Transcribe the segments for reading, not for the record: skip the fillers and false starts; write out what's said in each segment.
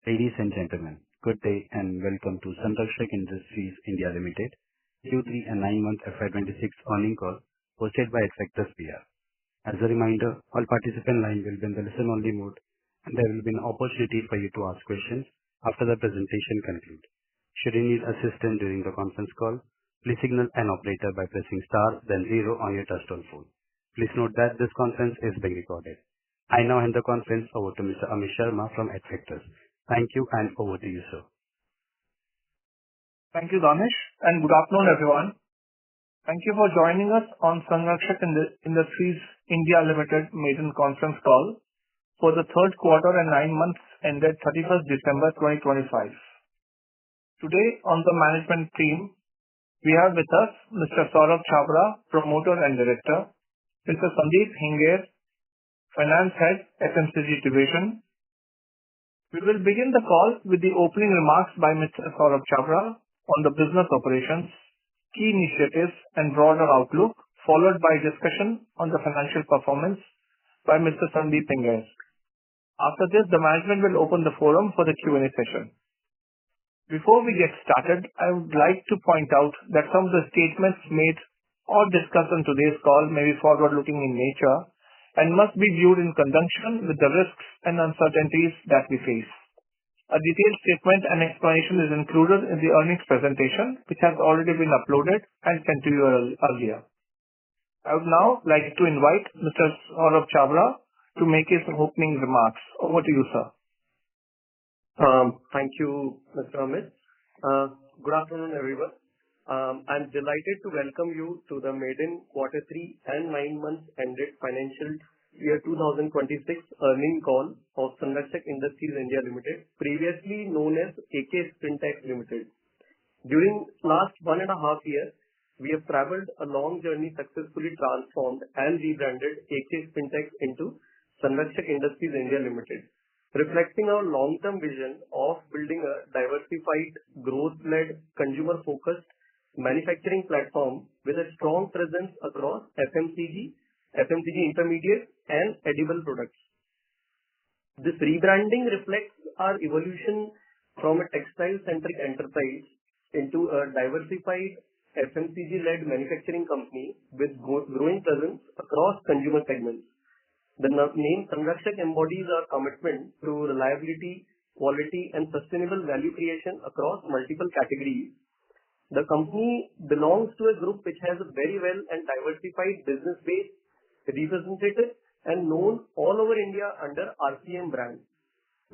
Ladies and gentlemen, good day and welcome to Sunrakshakk Industries India Limited Q3 and 9-month FY2026 earnings call hosted by FY2025 PR. As a reminder, all participant lines will be in the listen-only mode and there will be an opportunity for you to ask questions after the presentation concludes. Should you need assistance during the conference call, please signal an operator by pressing star then 0 on your touchtone phone. Please note that this conference is being recorded. I now hand the conference over to Mr. Amit Sharma from FY2025. Thank you and over to you, sir. Thank you, Danish, and good afternoon, everyone. Thank you for joining us on Sunrakshakk Industries India Limited maiden conference call for the third quarter and 9 months ended 31st December 2025. Today on the management team, we have with us Mr. Saurabh Chhabra, Promoter and Director, Mr. Sandeep Hingere, Finance Head, FMCG Division. We will begin the call with the opening remarks by Mr. Saurabh Chhabra on the business operations, key initiatives and broader outlook, followed by discussion on the financial performance by Mr. Sandeep Hingere. After this, the management will open the forum for the Q&A session. Before we get started, I would like to point out that some of the statements made or discussed on today's call may be forward-looking in nature and must be viewed in conjunction with the risks and uncertainties that we face. A detailed statement and explanation is included in the earnings presentation, which has already been uploaded and sent to you earlier. I would now like to invite Mr. Saurabh Chhabra to make his opening remarks. Over to you, sir. Thank you, Mr. Amit. Good afternoon, everyone. I'm delighted to welcome you to the maiden quarter 3 and 9 months ended financial year 2026 earnings call of Sunrakshakk Industries India Limited, previously known as AlphaStreet Intelligence Limited. During last 1.5 years, we have traveled a long journey, successfully transformed and rebranded AlphaStreet Intelligence into Sunrakshakk Industries India Limited, reflecting our long-term vision of building a diversified, growth-led, consumer-focused manufacturing platform with a strong presence across FMCG intermediate and edible products. This rebranding reflects our evolution from a textile-centric enterprise into a diversified FMCG-led manufacturing company with growing presence across consumer segments. The name Sunrakshakk embodies our commitment to reliability, quality and sustainable value creation across multiple categories. The company belongs to a group which has a very well and diversified business base, represented and known all over India under RCM brand.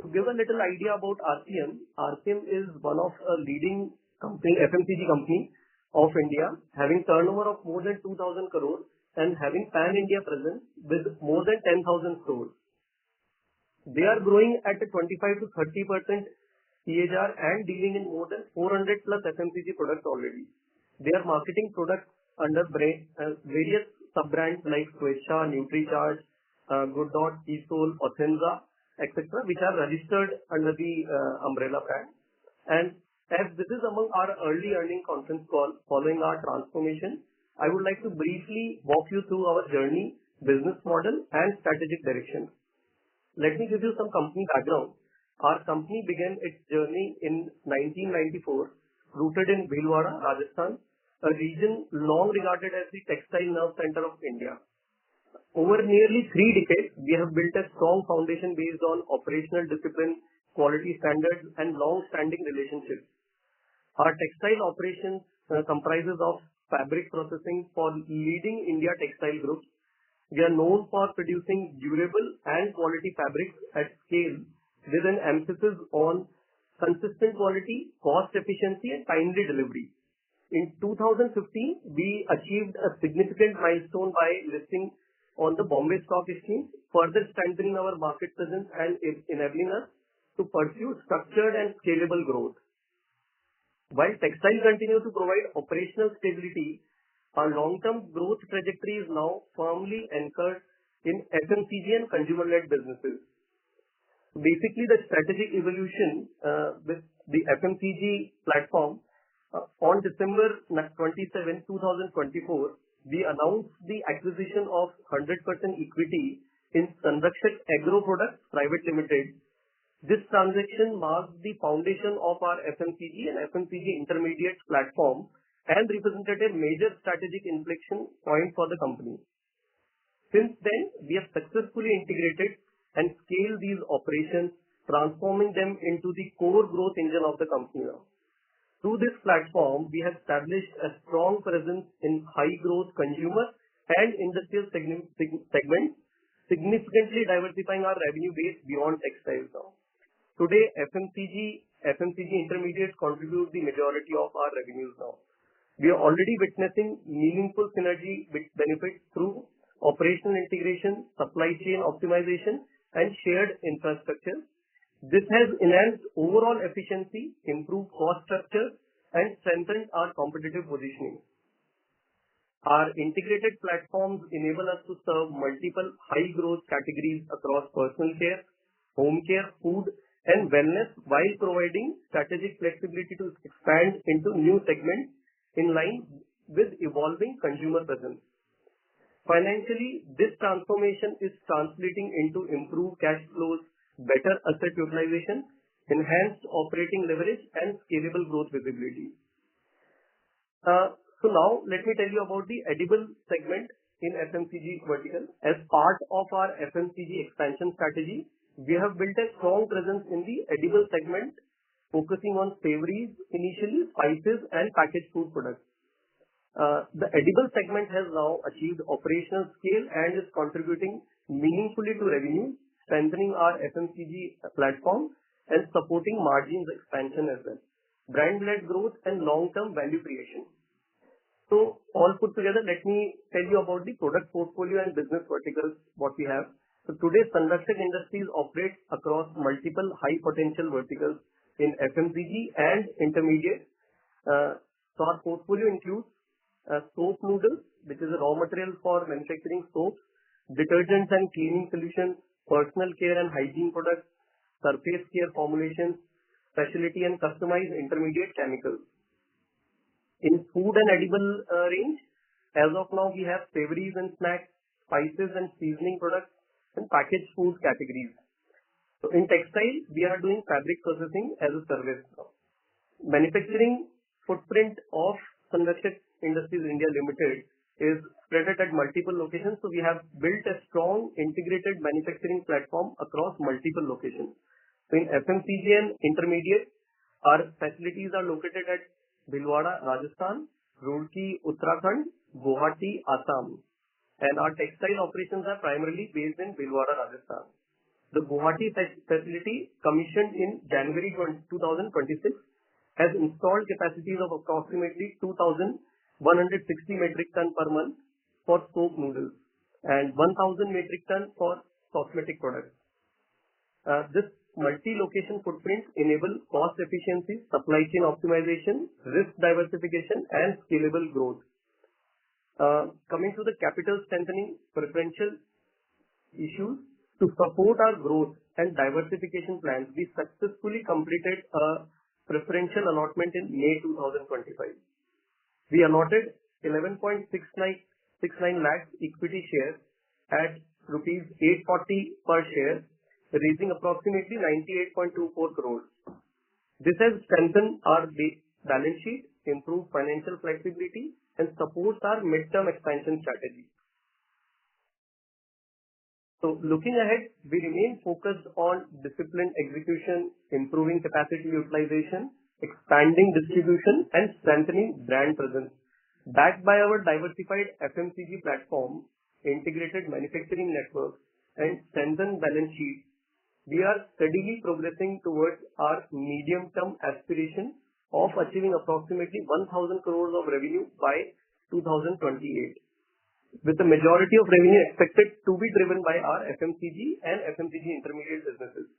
To give a little idea about RCM is one of a leading FMCG company of India, having turnover of more than 2,000 crores and having pan-India presence with more than 10,000 stores. They are growing at a 25 to 30% CAGR and dealing in more than 400 plus FMCG products already. They are marketing products under various sub-brands like Swechha, NutriCharge, Good Dot, Isol, Othenza, etc., which are registered under the umbrella brand. And as this is among our early earning conference call following our transformation, I would like to briefly walk you through our journey, business model and strategic direction. Let me give you some company background. Our company began its journey in 1994, rooted in Bhilwara, Rajasthan, a region long regarded as the textile nerve center of India. Over nearly 3 decades, we have built a strong foundation based on operational discipline, quality standards, and long-standing relationships. Our textile operations comprises of fabric processing for leading India textile groups. We are known for producing durable and quality fabrics at scale with an emphasis on consistent quality, cost efficiency, and timely delivery. In 2015, we achieved a significant milestone by listing on the Bombay Stock Exchange, further strengthening our market presence and enabling us to pursue structured and scalable growth. While textile continues to provide operational stability, our long-term growth trajectory is now firmly anchored in FMCG and consumer-led businesses. Basically, the strategic evolution with the FMCG platform on December 27, 2024, we announced the acquisition of 100% equity in Sunrakshakk Agro Products Private Limited This transaction marks the foundation of our FMCG and FMCG intermediates platform and represented a major strategic inflection point for the company. Since then, we have successfully integrated and scaled these operations, transforming them into the core growth engine of the company now. Through this platform, we have established a strong presence in high-growth consumer and industrial segments, significantly diversifying our revenue base beyond textiles now. Today, FMCG intermediates contribute the majority of our revenues now. We are already witnessing meaningful synergy benefits through operational integration, supply chain optimization, and shared infrastructure. This has enhanced overall efficiency, improved cost structure, and strengthened our competitive positioning. Our integrated platforms enable us to serve multiple high-growth categories across personal care, home care, food, and wellness, while providing strategic flexibility to expand into new segments in line with evolving consumer presence. Financially, this transformation is translating into improved cash flows, better asset utilization, enhanced operating leverage, and scalable growth visibility. So now let me tell you about the edible segment in FMCG vertical. As part of our FMCG expansion strategy, we have built a strong presence in the edible segment, focusing on savories, initially spices and packaged food products. The edible segment has now achieved operational scale and is contributing meaningfully to revenue, strengthening our FMCG platform and supporting margins expansion as well, brand-led growth and long-term value creation. So all put together, let me tell you about the product portfolio and business verticals what we have. So today, Sunrakshakk Industries operates across multiple high potential verticals in FMCG and intermediate. So our portfolio includes soap noodles, which is a raw material for manufacturing soaps, detergents and cleaning solutions, personal care and hygiene products, surface care formulations, specialty and customized intermediate chemicals. In food and edible range, as of now, we have savories and snacks, spices and seasoning products, and packaged food categories. So in textile, we are doing fabric processing as a service. Manufacturing footprint of Sunrakshakk Industries India Limited is spread at multiple locations. So we have built a strong integrated manufacturing platform across multiple locations. So in FMCG and intermediate, our facilities are located at Bhilwara, Rajasthan, Roorkee, Uttarakhand, Guwahati, Assam. And our textile operations are primarily based in Bhilwara, Rajasthan. The Guwahati facility, commissioned in January 2026, has installed capacities of approximately 2,160 metric ton per month for soap noodles and 1,000 metric ton for cosmetic products. This multi-location footprint enables cost efficiency, supply chain optimization, risk diversification, and scalable growth. Coming to the capital strengthening preferential issues, to support our growth and diversification plans, we successfully completed a preferential allotment in May 2025. We allotted 11.69 lakhs equity shares at rupees 840 per share, raising approximately 98.24 crores. This has strengthened our balance sheet, improved financial flexibility, and supports our midterm expansion strategy. So looking ahead, we remain focused on disciplined execution, improving capacity utilization, expanding distribution, and strengthening brand presence. Backed by our diversified FMCG platform, integrated manufacturing network, and strengthened balance sheet, we are steadily progressing towards our medium-term aspiration of achieving approximately 1,000 crores of revenue by 2028, with the majority of revenue expected to be driven by our FMCG and FMCG intermediate businesses.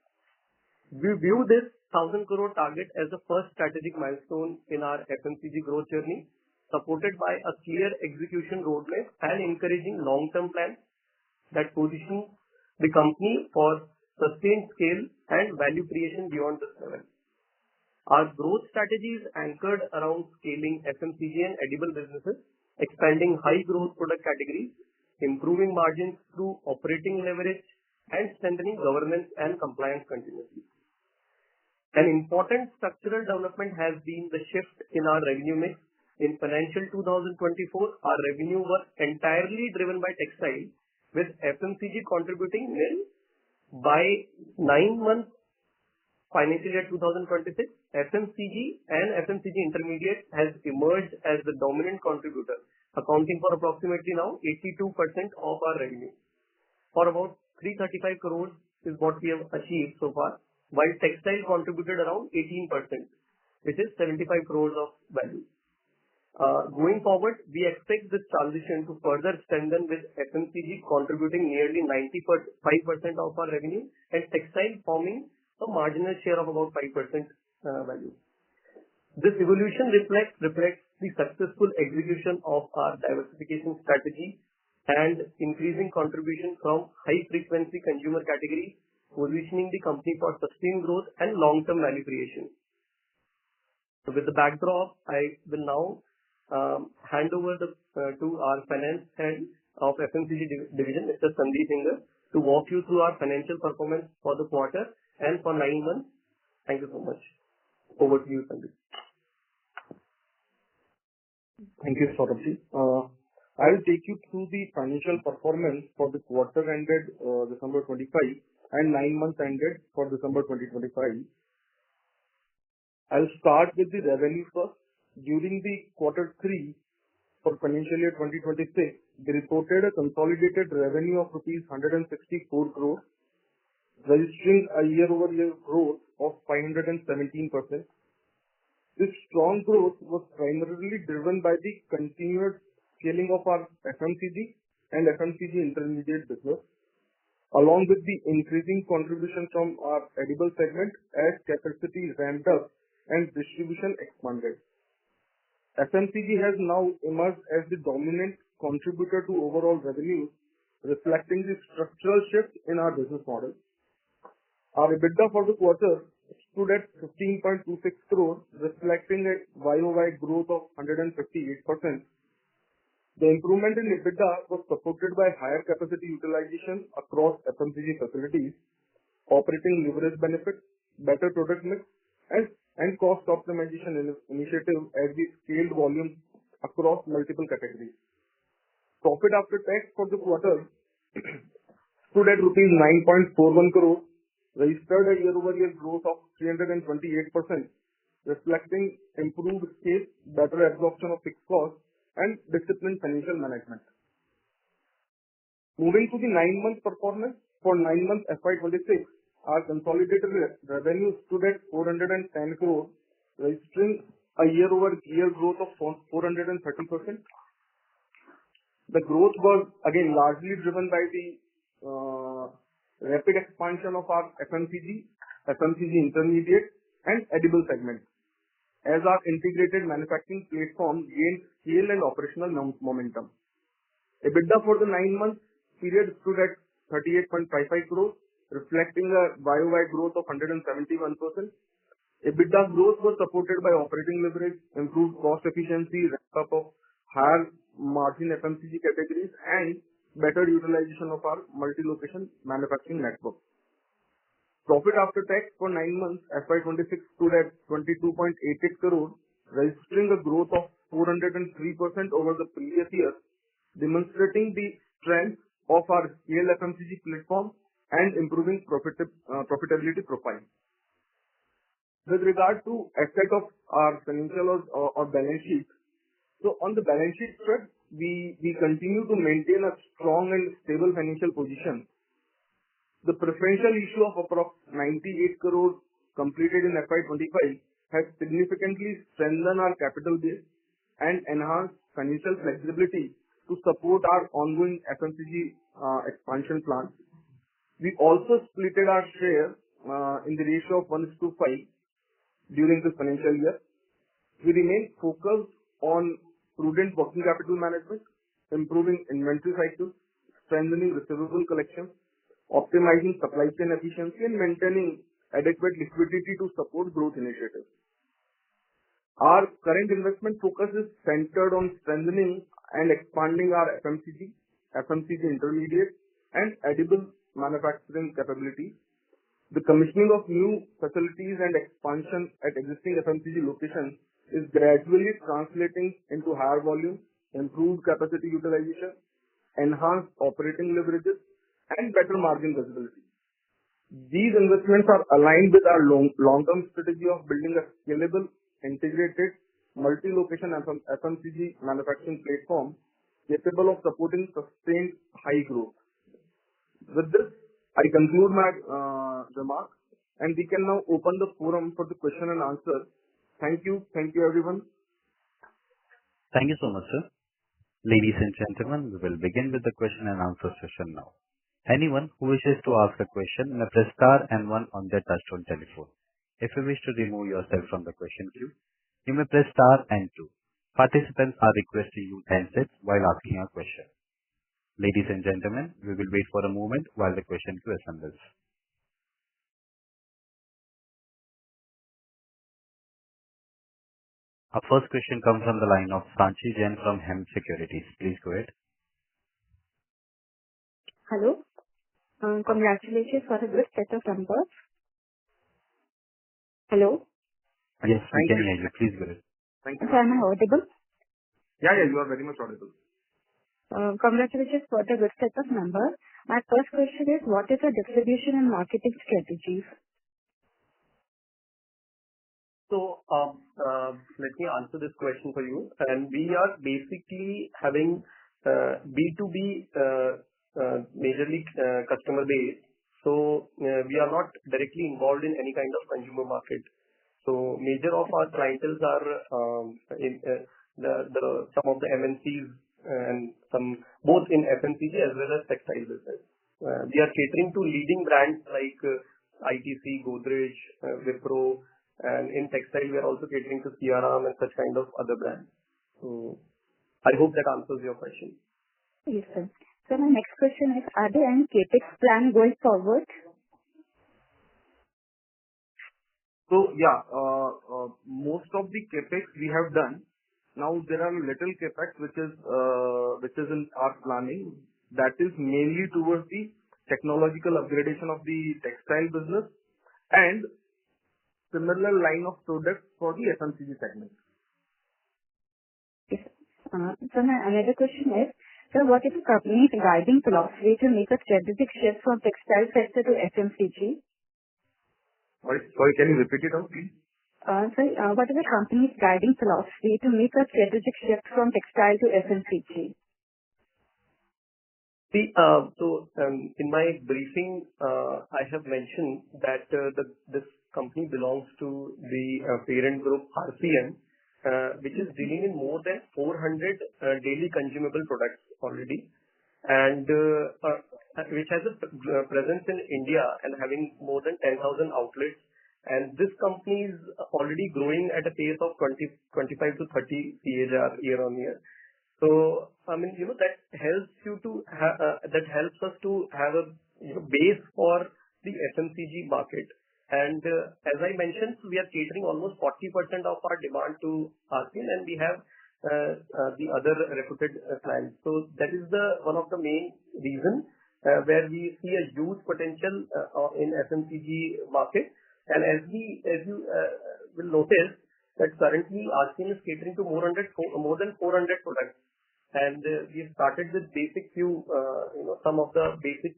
We view this 1,000 crore target as the first strategic milestone in our FMCG growth journey, supported by a clear execution roadmap and encouraging long-term plans that position the company for sustained scale and value creation beyond this level. Our growth strategy is anchored around scaling FMCG and edible businesses, expanding high-growth product categories, improving margins through operating leverage, and strengthening governance and compliance continuously. An important structural development has been the shift in our revenue mix. In financial 2024, our revenue was entirely driven by textile, with FMCG contributing nil. By 9 months financial year 2026, FMCG and FMCG intermediate has emerged as the dominant contributor, accounting for approximately now 82% of our revenue. For about 335 crores is what we have achieved so far, while textile contributed around 18%, which is 75 crores of value. Going forward, we expect this transition to further strengthen, with FMCG contributing nearly 95% of our revenue and textile forming a marginal share of about 5% value. This evolution reflects the successful execution of our diversification strategy and increasing contribution from high-frequency consumer categories, positioning the company for sustained growth and long-term value creation. So with the backdrop, I will now hand over to our finance head of FMCG division, Mr. Sandeep Singh, to walk you through our financial performance for the quarter and for 9 months. Thank you so much. Over to you, Sandeep. Thank you, Saurabh. I will take you through the financial performance for the quarter ended December 25 and 9 months ended for December 2025. I'll start with the revenue first. During the quarter 3 for financial year 2026, we reported a consolidated revenue of rupees 164 crores, registering a year-over-year growth of 517%. This strong growth was primarily driven by the continued scaling of our FMCG and FMCG intermediate business, along with the increasing contribution from our edible segment as capacity ramped up and distribution expanded. FMCG has now emerged as the dominant contributor to overall revenue, reflecting the structural shift in our business model. Our EBITDA for the quarter stood at 15.26 crores, reflecting a YOY growth of 158%. The improvement in EBITDA was supported by higher capacity utilization across FMCG facilities, operating leverage benefits, better product mix, and cost optimization initiative as we scaled volume across multiple categories. Profit after tax for the quarter stood at rupees 9.41 crores, registered a year-over-year growth of 328%, reflecting improved scale, better absorption of fixed costs, and disciplined financial management. Moving to the 9-month performance, for 9 months FY26, our consolidated revenue stood at 410 crores, registering a year-over-year growth of 430%. The growth was again largely driven by the rapid expansion of our FMCG intermediate, and edible segments, as our integrated manufacturing platform gained scale and operational momentum. EBITDA for the 9-month period stood at 38.55 crores, reflecting a YOY growth of 171%. EBITDA growth was supported by operating leverage, improved cost efficiency, ramp-up of higher margin FMCG categories, and better utilization of our multi-location manufacturing network. Profit after tax for 9 months FY26 stood at 22.88 crores, registering a growth of 403% over the previous year, demonstrating the strength of our scale FMCG platform and improving profitability profile. With regard to aspect of our financial or balance sheet, so on the balance sheet front, we continue to maintain a strong and stable financial position. The preferential issue of approx 98 crores completed in FY25 has significantly strengthened our capital base and enhanced financial flexibility to support our ongoing FMCG expansion plans. We also splitted our share in the ratio of 1:5 during this financial year. We remain focused on prudent working capital management, improving inventory cycles, strengthening receivable collections, optimizing supply chain efficiency, and maintaining adequate liquidity to support growth initiatives. Our current investment focus is centered on strengthening and expanding our FMCG intermediate, and edible manufacturing capabilities. The commissioning of new facilities and expansion at existing FMCG locations is gradually translating into higher volume, improved capacity utilization, enhanced operating leverages, and better margin visibility. These investments are aligned with our long-term strategy of building a scalable, integrated, multi-location FMCG manufacturing platform capable of supporting sustained high growth. With this, I conclude my remarks, and we can now open the forum for the question and answer. Thank you. Thank you, everyone. Thank you so much, sir. Ladies and gentlemen, we will begin with the question and answer session now. Anyone who wishes to ask a question may press star and one on their touchtone telephone. If you wish to remove yourself from the question queue, you may press star and two. Participants are requested to use handsets while asking a question. Ladies and gentlemen, we will wait for a moment while the question queue assembles. Our first question comes from the line of Sanchi Jain from Hem Securities. Please go ahead. Hello. Congratulations for a good set of numbers. Hello. Yes, we can hear you. Please go ahead. Thank you. Am I audible? Yeah, you are very much audible. Congratulations for the good set of numbers. My first question is, what is the distribution and marketing strategies? So, let me answer this question for you. And we are basically having B2B majorly customer base. So, we are not directly involved in any kind of consumer market. So, major of our clientele are in some of the MNCs and some both in FMCG as well as textile business. We are catering to leading brands like ITC, Godrej, Wipro, and in textile we are also catering to CRM and such kind of other brands. So, I hope that answers your question. Yes, sir. So my next question is, are there any capex plan going forward? So yeah, most of the capex we have done. Now there are little capex which is in our planning. That is mainly towards the technological upgradation of the textile business and similar line of products for the FMCG segment. Yes. So my another question is, so what is the company's guiding philosophy to make a strategic shift from textile sector to FMCG? Sorry, can you repeat it out, please? What is the company's guiding philosophy to make a strategic shift from textile to FMCG? See, in my briefing, I have mentioned that this company belongs to the parent group RCM, which is dealing in more than 400 daily consumable products already, and which has a presence in India and having more than 10,000 outlets. And this company is already growing at a pace of 25 to 30 CAGR year on year. So, I mean, that helps you to that helps us to have a base for the FMCG market. And as I mentioned, we are catering almost 40% of our demand to RCM, and we have the other reputed clients. So that is one of the main reasons where we see a huge potential in FMCG market. And as you will notice that currently RCM is catering to more than 400 products. And we started with basic few, some of the basic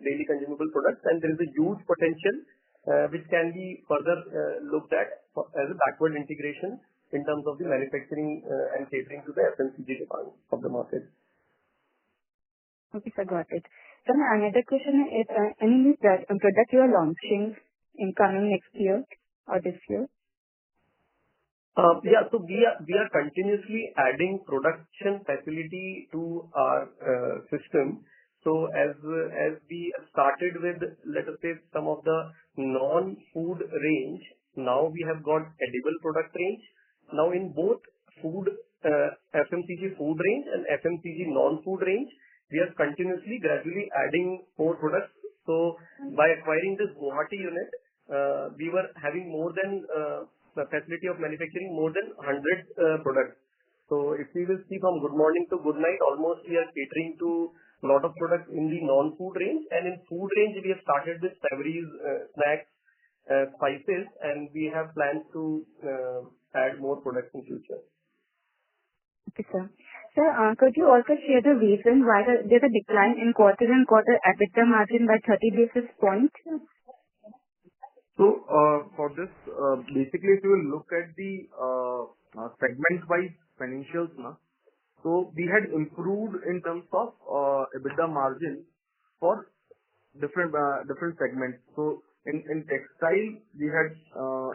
daily consumable products, and there is a huge potential which can be further looked at as a backward integration in terms of the manufacturing and catering to the FMCG demand of the market. Okay, sir, got it. So my another question is, any new product you are launching in coming next year or this year? Yeah, so we are continuously adding production facility to our system. So as we started with, let us say, some of the non-food range, now we have got edible product range. Now in both food, FMCG food range and FMCG non-food range, we are continuously gradually adding more products. So by acquiring this Guwahati unit, we were having more than the facility of manufacturing more than 100 products. So if we will see from good morning to good night, almost we are catering to a lot of products in the non-food range, and in food range we have started with savories, snacks, spices, and we have plans to add more products in future. Okay, sir. Sir, could you also share the reason why there's a decline in quarter-on-quarter EBITDA margin by 30 basis points? So, for this, basically, if you will look at the segment-wise financials, so we had improved in terms of EBITDA margin for different segments. So, in textile, we had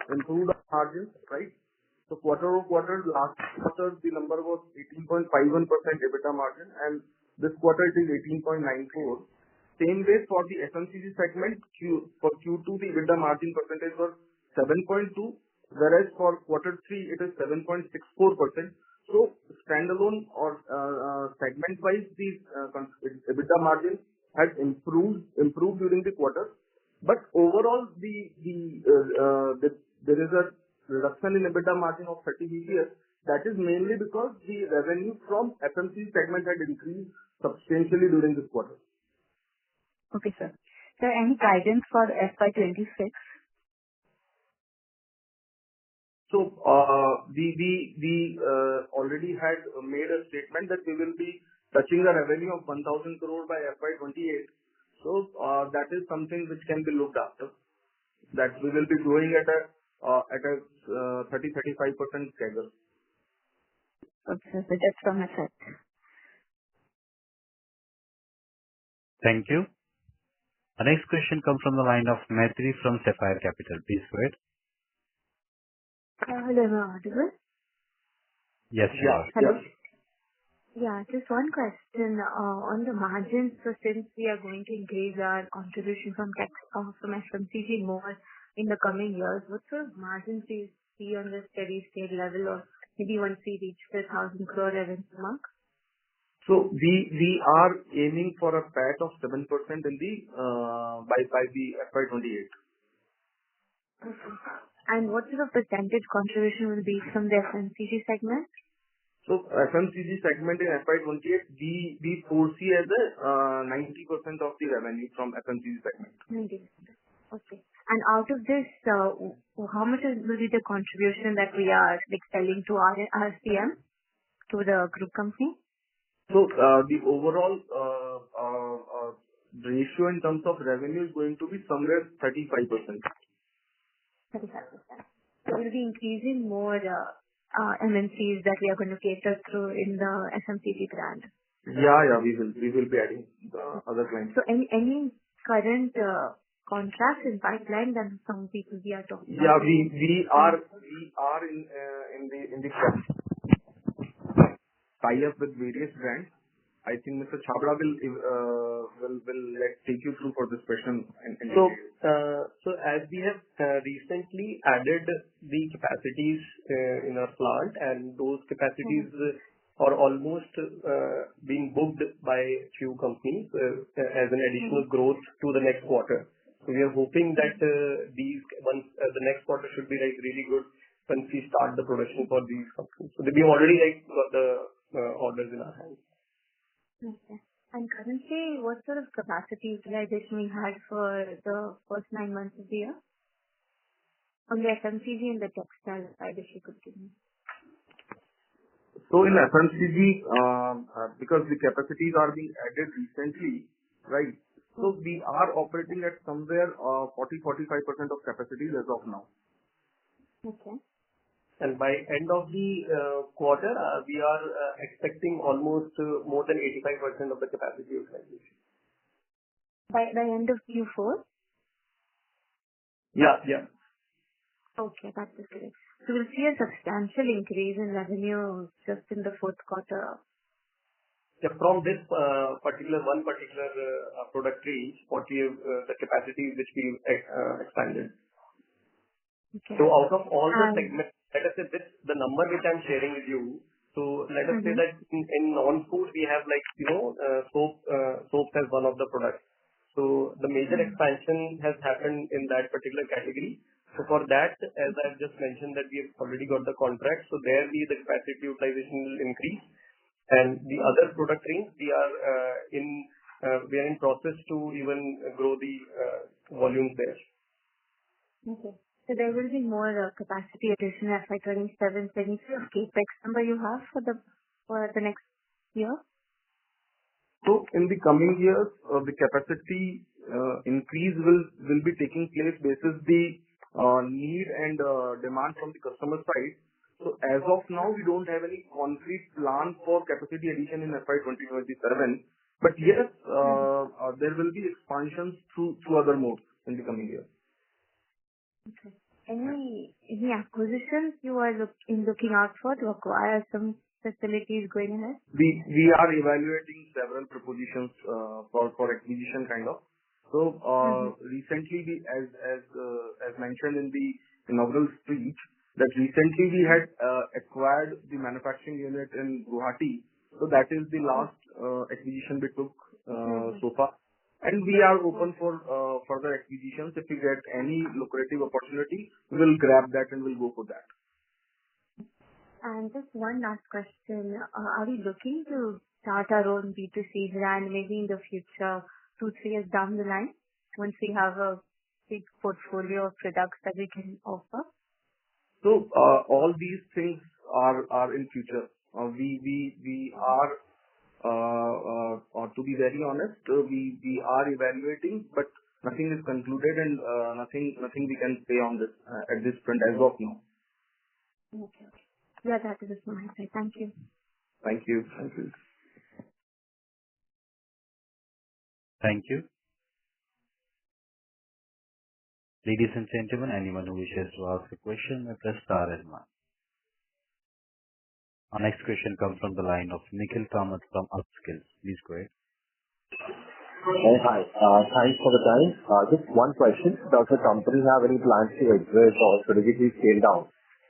improved our margins, right? So, quarter-over-quarter, last quarter, the number was 18.51% EBITDA margin, and this quarter it is 18.94%. Same way for the FMCG segment, for Q2, the EBITDA margin percentage was 7.2%, whereas for quarter 3, it is 7.64%. So, standalone or segment-wise, the EBITDA margin has improved during the quarter. But overall, there is a reduction in EBITDA margin of 30 basis. That is mainly because the revenue from FMCG segment had increased substantially during this quarter. Okay, sir. Sir, any guidance for FY26? So, we already had made a statement that we will be touching a revenue of 1,000 crore by FY28. So, that is something which can be looked after. That we will be growing at a 30-35% CAGR. Okay, so that's from my side. Thank you. The next question comes from the line of Maitri from Sapphire Capital. Please go ahead. Hello, am I audible? Yes, you are. Hello. Yeah, just one question on the margins. So since we are going to increase our contribution from FMCG more in the coming years, what sort of margins do you see on the steady state level, or maybe once we reach the 1,000 crore revenue mark? So we are aiming for a PAT of 7% in the by the FY28. Okay. And what sort of percentage contribution will be from the FMCG segment? So FMCG segment in FY28, we foresee as a 90% of the revenue from FMCG segment. 90%. Okay. And out of this, how much will be the contribution that we are selling to our RCM, to the group company? So the overall ratio in terms of revenue is going to be somewhere 35%. 35%. So we'll be increasing more MNCs that we are going to cater through in the FMCG brand. Yeah, we will be adding other clients. So any current contracts in pipeline that some people we are talking about? Yeah, we are in the tie up with various brands. I think Mr. Chhabra will take you through for this question. So as we have recently added the capacities in our plant, and those capacities are almost being booked by few companies as an additional growth to the next quarter. So we are hoping that the next quarter should be really good once we start the production for these companies. So we have already got the orders in our hands. Okay. And currently, what sort of capacity utilization we had for the first 9 months of the year? On the FMCG and the textile side, if you could give me. So in FMCG, because the capacities are being added recently, right? So we are operating at somewhere 40-45% of capacities as of now. Okay. And by end of the quarter, we are expecting almost more than 85% of the capacity utilization. By end of Q4? Yeah. Okay, that is great. So we'll see a substantial increase in revenue just in the fourth quarter. Yeah, from this particular product range, the capacity which we expanded. Okay. So out of all the segments, let us say the number which I'm sharing with you. So let us say that in non-food we have soap as one of the products. So the major expansion has happened in that particular category. So for that, as I've just mentioned, that we have already got the contract. So there the capacity utilization will increase. And the other product range, we are in process to even grow the volumes there. Okay. So there will be more capacity addition FY27, 23 of capex number you have for the next year? So in the coming years, the capacity increase will be taking place basis the need and demand from the customer side. So as of now, we don't have any concrete plan for capacity addition in FY 2027. But yes, there will be expansions through other modes in the coming years. Okay. Any acquisitions you are looking out for to acquire some facilities going ahead? We are evaluating several propositions for acquisition kind of. So recently, as mentioned in the inaugural speech, that recently we had acquired the manufacturing unit in Guwahati. So that is the last acquisition we took so far. And we are open for further acquisitions. If we get any lucrative opportunity, we will grab that and we'll go for that. And just one last question. Are we looking to start our own B2C brand maybe in the future, 2-3 years down the line, once we have a big portfolio of products that we can offer? So all these things are in future. We are, to be very honest, we are evaluating, but nothing is concluded and nothing we can say on this at this point as of now. Okay. Yeah, that is it from my side. Thank you. Thank you. Thank you. Thank you. Ladies and gentlemen, anyone who wishes to ask a question may press star and one. Our next question comes from the line of Nikhil Kamath from Upskills. Please go ahead. Hey, hi. Thanks for the time. Just one question. Does the company have any plans to exit or strategically scale down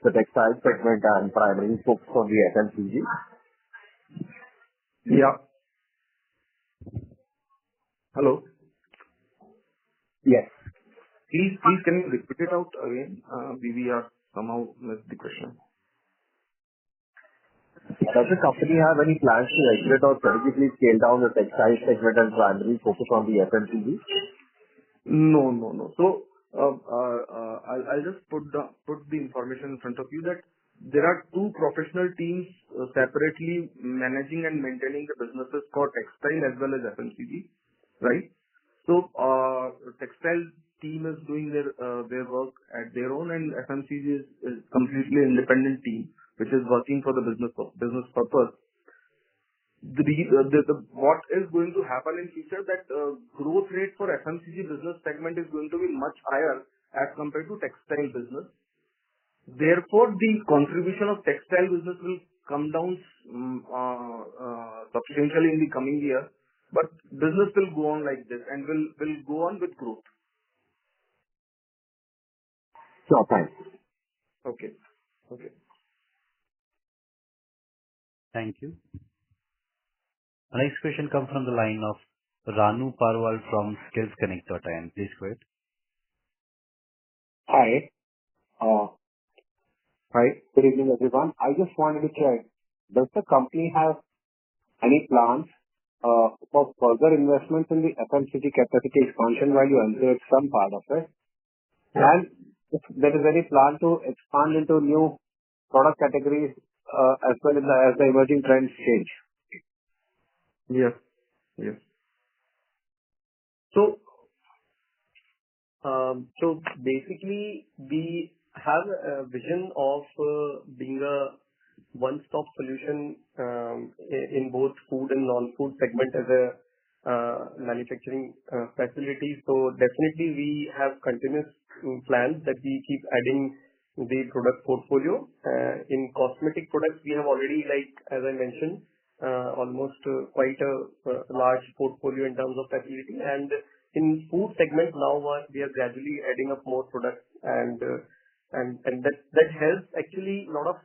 the textile segment and primarily focus on the FMCG? Yeah. Hello? Yes. Please, can you repeat it out again? We are somehow missed the question. Does the company have any plans to exit or strategically scale down the textile segment and primarily focus on the FMCG? No. So, I'll just put the information in front of you that there are two professional teams separately managing and maintaining the businesses for textile as well as FMCG, right? So, textile team is doing their work at their own, and FMCG is completely independent team which is working for the business purpose. What is going to happen in future that growth rate for FMCG business segment is going to be much higher as compared to textile business. Therefore, the contribution of textile business will come down substantially in the coming year, but business will go on like this and will go on with growth. Sure, thanks. Okay. Thank you. Our next question comes from the line of Ranu Parwal from skillsconnect.in. Please go ahead. Hi. Hi. Good evening, everyone. I just wanted to check, does the company have any plans for further investments in the FMCG capacity expansion while you answered some part of it? And if there is any plan to expand into new product categories as well as the emerging trends change? Yes. So basically, we have a vision of being a one-stop solution in both food and non-food segment as a manufacturing facility. So definitely, we have continuous plans that we keep adding the product portfolio. In cosmetic products, we have already, as I mentioned, almost quite a large portfolio in terms of facility. And in food segment now, we are gradually adding up more products, and that helps actually a lot of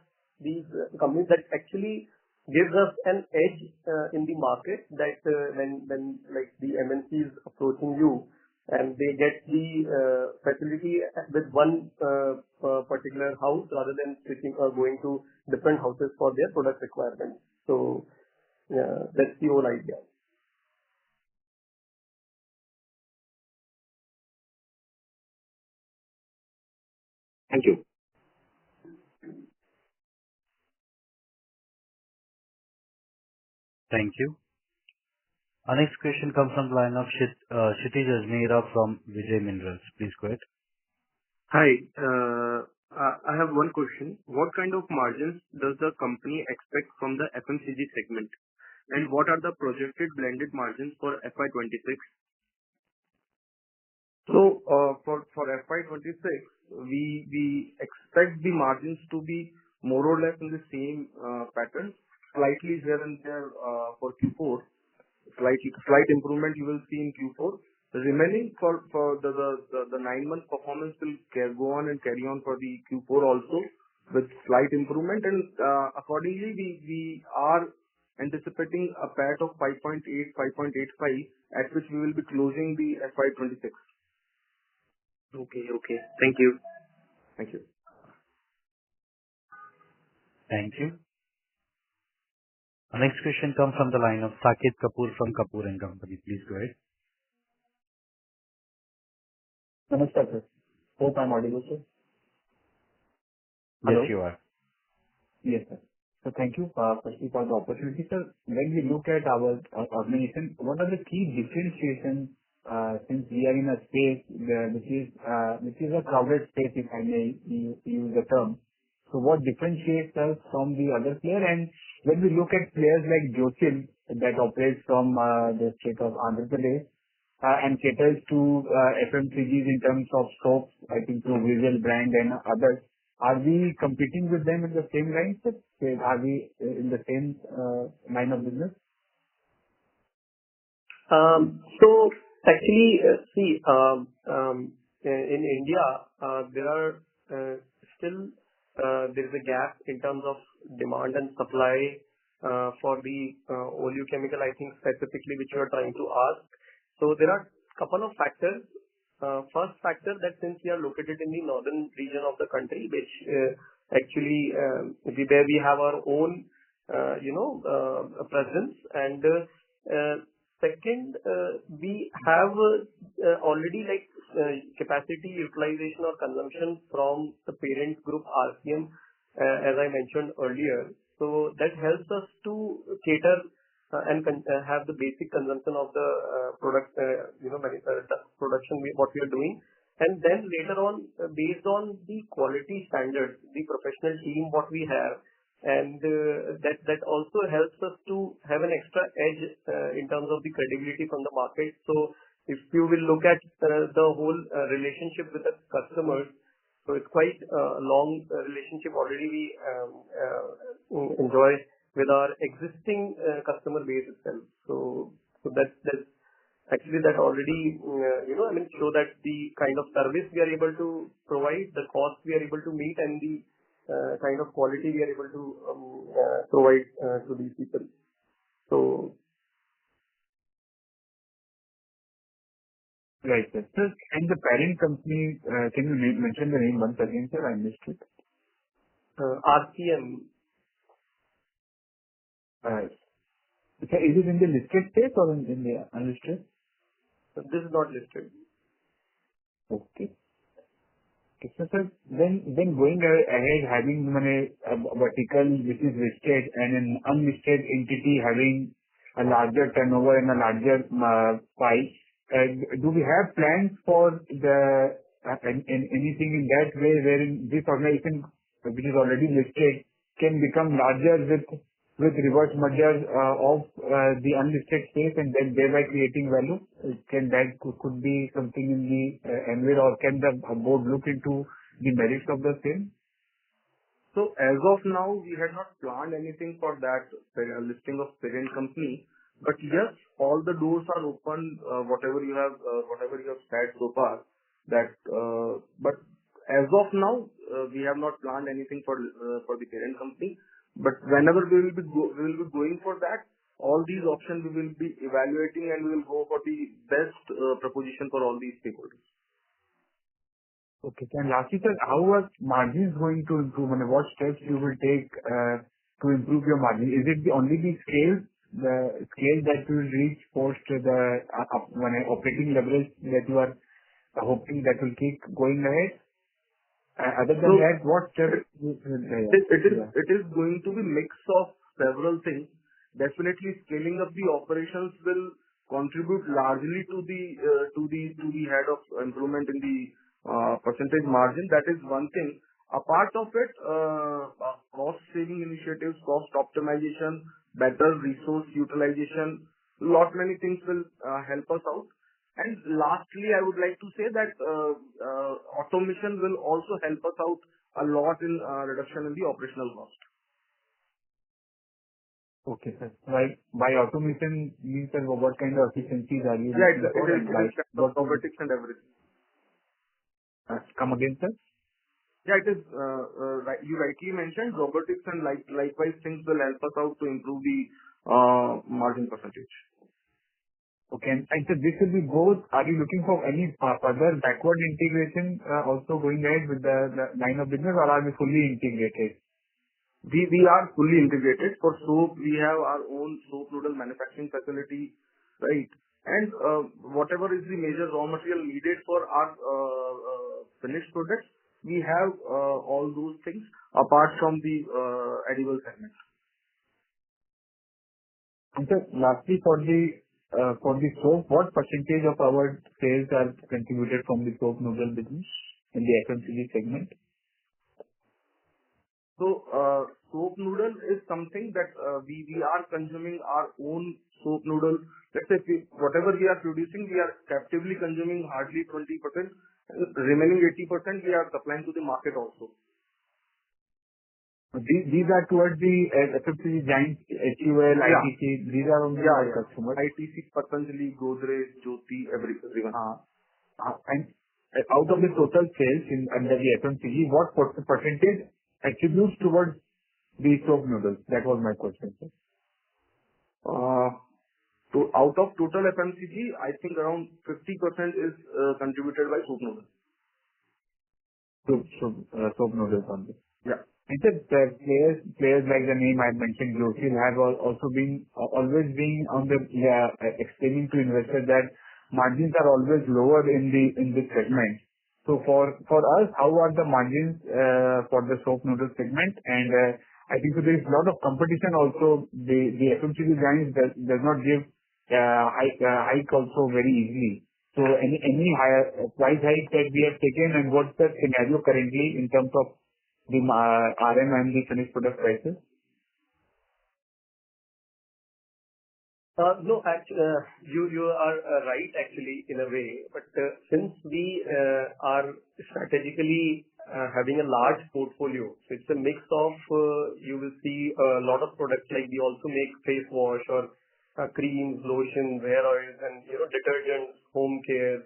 these companies. That actually gives us an edge in the market that when like the MNC is approaching you and they get the facility with one particular house rather than switching or going to different houses for their product requirements. So That's the whole idea. Thank you. Thank you. Our next question comes from the line of Kshitij Ajmera from Vijay Minerals. Please go ahead. Hi. I have one question. What kind of margins does the company expect from the FMCG segment? And what are the projected blended margins for FY26? So, for FY26, we expect the margins to be more or less in the same pattern, slightly here and there for Q4. Slight improvement you will see in Q4. The remaining for the 9-month performance will go on and carry on for the Q4 also with slight improvement. And accordingly, we are anticipating a PAT of 5.8, 5.85, at which we will be closing the FY26. Okay. Thank you. Thank you. Thank you. Our next question comes from the line of Saket Kapoor from Kapoor & Company. Please go ahead. Namaskar, sir. Hope I'm audible, sir. Yes, you are. Yes, sir. So thank you, firstly, for the opportunity, sir. When we look at our organization, what are the key differentiations since we are in a space which is a crowded space, if I may use the term? So what differentiates us from the other player? And when we look at players like Jochil that operates from the state of Andhra Pradesh and caters to FMCGs in terms of soaps, I think through Visual brand and others, are we competing with them in the same line, sir? Are we in the same line of business? So actually, see, in India, there are still there is a gap in terms of demand and supply for the oleochemical, I think specifically which you are trying to ask. So there are a couple of factors. First factor that since we are located in the northern region of the country, which actually where we have our own presence, and second, we have already capacity utilization or consumption from the parent group RCM, as I mentioned earlier. So that helps us to cater and have the basic consumption of the product, production what we are doing. And then later on, based on the quality standards, the professional team what we have, and that also helps us to have an extra edge in terms of the credibility from the market. So if you will look at the whole relationship with the customers, so it's quite a long relationship already we enjoy with our existing customer base itself. So that's actually that already show that the kind of service we are able to provide, the cost we are able to meet, and the kind of quality we are able to provide to these people. So right, sir. Sir, and the parent company, can you mention the name once again, sir? I missed it. RCM. Right. So is it in the listed space or in the unlisted? This is not listed. Okay. So, sir, then going ahead, having a vertical which is listed and an unlisted entity having a larger turnover and a larger pie, do we have plans for anything in that way wherein this organization, which is already listed, can become larger with reverse merger of the unlisted space and then thereby creating value? Can that could be something in the anvil, or can the board look into the merits of the same? So as of now, we had not planned anything for that listing of parent company. But yes, all the doors are open. Whatever you have said so far. But as of now, we have not planned anything for the parent company. But whenever we will be going for that, all these options we will be evaluating, and we will go for the best proposition for all these stakeholders. Okay. And lastly, sir, how are margins going to improve, and what steps you will take to improve your margin? Is it only the scale the scale that you will reach post the operating leverage that you are hoping that will keep going ahead? Other than that, what steps? It is going to be mix of several things. Definitely scaling up the operations will contribute largely to the head of improvement in the percentage margin. That is one thing. A part of it, cost saving initiatives, cost optimization, better resource utilization, many things will help us out. And lastly, I would like to say that automation will also help us out a lot in reduction in the operational cost. Okay, sir. By automation means, sir, what kind of efficiencies are you Yeah, looking for? it is robotics and everything. Come again, sir? Yeah, it is. You rightly mentioned robotics and likewise things will help us out to improve the margin percentage. Okay. And so this will be both. Are you looking for any further backward integration also going ahead with the line of business, or are we fully integrated? We are fully integrated. For soap, we have our own soap noodle manufacturing facility, right? And whatever is the major raw material needed for our finished products, we have all those things apart from the edible segment. And sir, lastly, for the soap, what percentage of our sales are contributed from the soap noodle business in the FMCG segment? So, soap noodle is something that we are consuming our own soap noodle. Let's say whatever we are producing, we are captively consuming hardly 20%. Remaining 80% we are supplying to the market also. These are towards the FMCG giants, HUL, Yeah. ITC. These are only our customers. ITC, Patanjali, Godrej, Jyoti, everyone. And out of the total sales under the FMCG, what percentage attributes towards the soap noodles? That was my question, sir. Out of total FMCG, I think around 50% is contributed by soap noodles. Soap noodles only. Yeah. And sir, players like the name I mentioned, Jyoti, have always been on the explaining to investors that margins are always lower in this segment. So for us, how are the margins for the soap noodle segment? And I think so there is a lot of competition also. The FMCG giants does not give hike also very easily. So any higher price hike that we have taken, and what's the scenario currently in terms of the RM and the finished product prices? No, you are right actually in a way, but since we are strategically having a large portfolio, so it's a mix of you will see a lot of products, like we also make face wash or creams, lotion, hair oils, and detergents, home care,